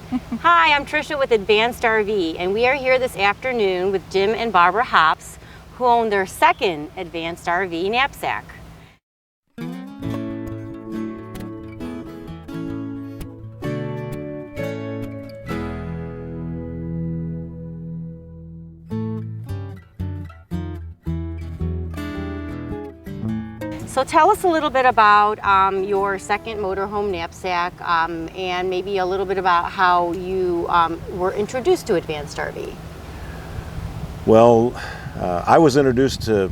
Hi, I'm Tricia with Advanced RV, and we are here this afternoon with Jim and Barbara Hops, who own their second Advanced RV Napsak. So tell us a little bit about your second motorhome knapsack and maybe a little bit about how you were introduced to Advanced RV. Well, I was introduced to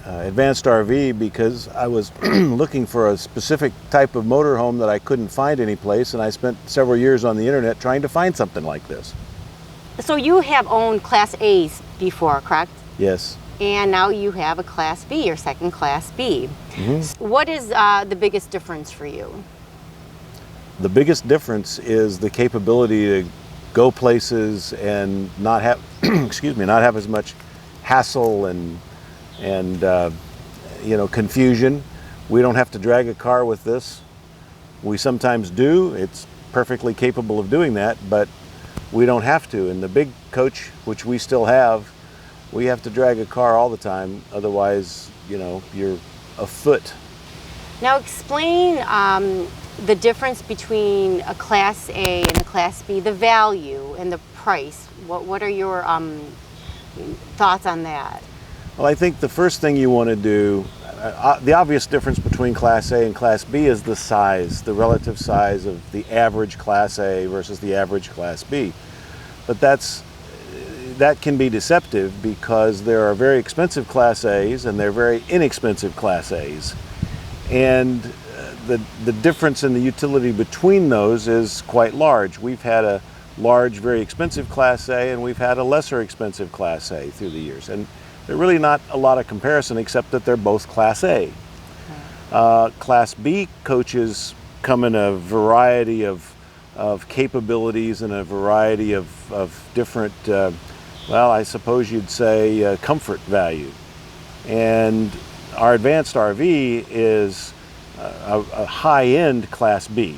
Advanced RV because I was looking for a specific type of motorhome that I couldn't find anyplace, and I spent several years on the internet trying to find something like this. So you have owned Class A's before, correct? Yes. And now you have a Class B, your second Class B. Mm-hmm. What is the biggest difference for you? The biggest difference is the capability to go places and not have, not have as much hassle and confusion. We don't have to drag a car with this. We sometimes do. It's perfectly capable of doing that, but we don't have to. In the big coach, which we still have, we have to drag a car all the time. Otherwise, you're afoot. Now explain the difference between a Class A and a Class B, the value and the price. What are your thoughts on that? Well, I think the first thing you want to do, the obvious difference between Class A and Class B is the size, the relative size of the average Class A versus the average Class B. But that can be deceptive because there are very expensive Class A's and there are very inexpensive Class A's. And the difference in the utility between those is quite large. We've had a large, very expensive Class A, and we've had a lesser expensive Class A through the years. And they're really not a lot of comparison except that they're both Class A. Class B coaches come in a variety of capabilities and a variety of different I suppose you'd say comfort value. And our Advanced RV is a high-end Class B.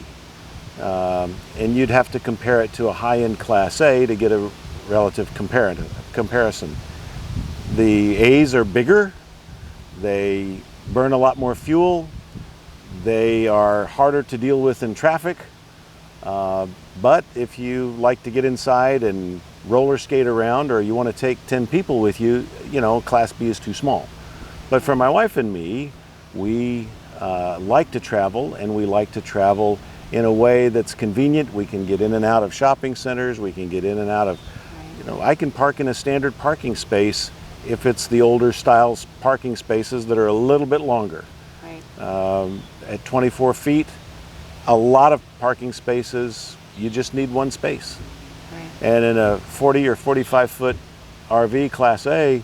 And you'd have to compare it to a high-end Class A to get a relative comparison. The A's are bigger, they burn a lot more fuel, they are harder to deal with in traffic, but if you like to get inside and roller skate around, or you want to take 10 people with you, Class B is too small. But for my wife and me, we like to travel, and we like to travel in a way that's convenient. We can get in and out of shopping centers, we can get in and out of, I can park in a standard parking space if it's the older styles parking spaces that are a little bit longer. Right. At 24 feet, a lot of parking spaces, you just need one space. Right. And in a 40 or 45 foot RV Class A,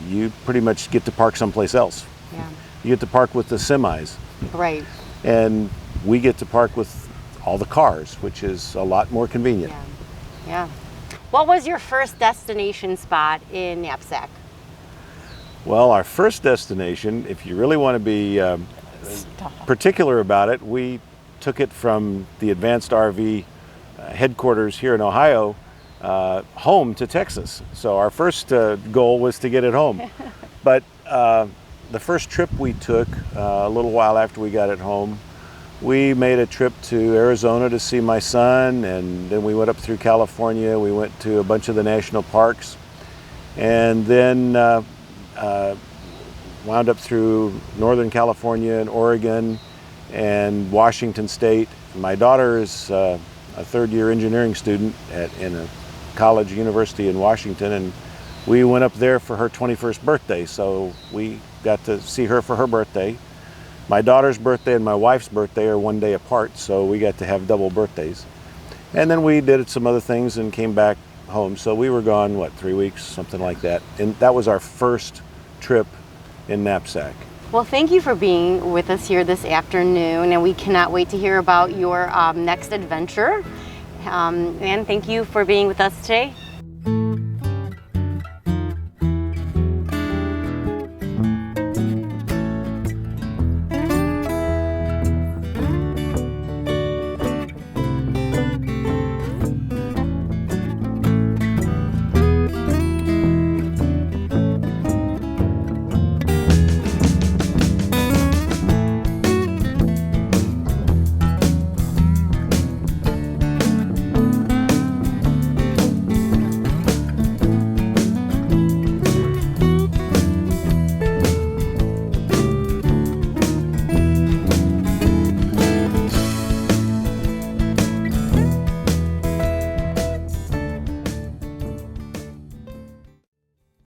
you pretty much get to park someplace else. Yeah. You get to park with the semis. Right. And we get to park with all the cars, which is a lot more convenient. Yeah. What was your first destination spot in Napsak? Well, our first destination, if you really want to be particular about it, we took it from the Advanced RV headquarters here in Ohio home to Texas. So our first goal was to get it home. But the first trip we took, a little while after we got it home, we made a trip to Arizona to see my son, and then we went up through California. We went to a bunch of the national parks, and then wound up through Northern California and Oregon and Washington State. My daughter is a third-year engineering student in a college university in Washington, and we went up there for her 21st birthday, so we got to see her for her birthday. My daughter's birthday and my wife's birthday are one day apart, so we got to have double birthdays. And then we did some other things and came back home. So we were gone, 3 weeks, something like that. And that was our first trip in Napsak. Well, thank you for being with us here this afternoon, and we cannot wait to hear about your next adventure. And thank you for being with us today.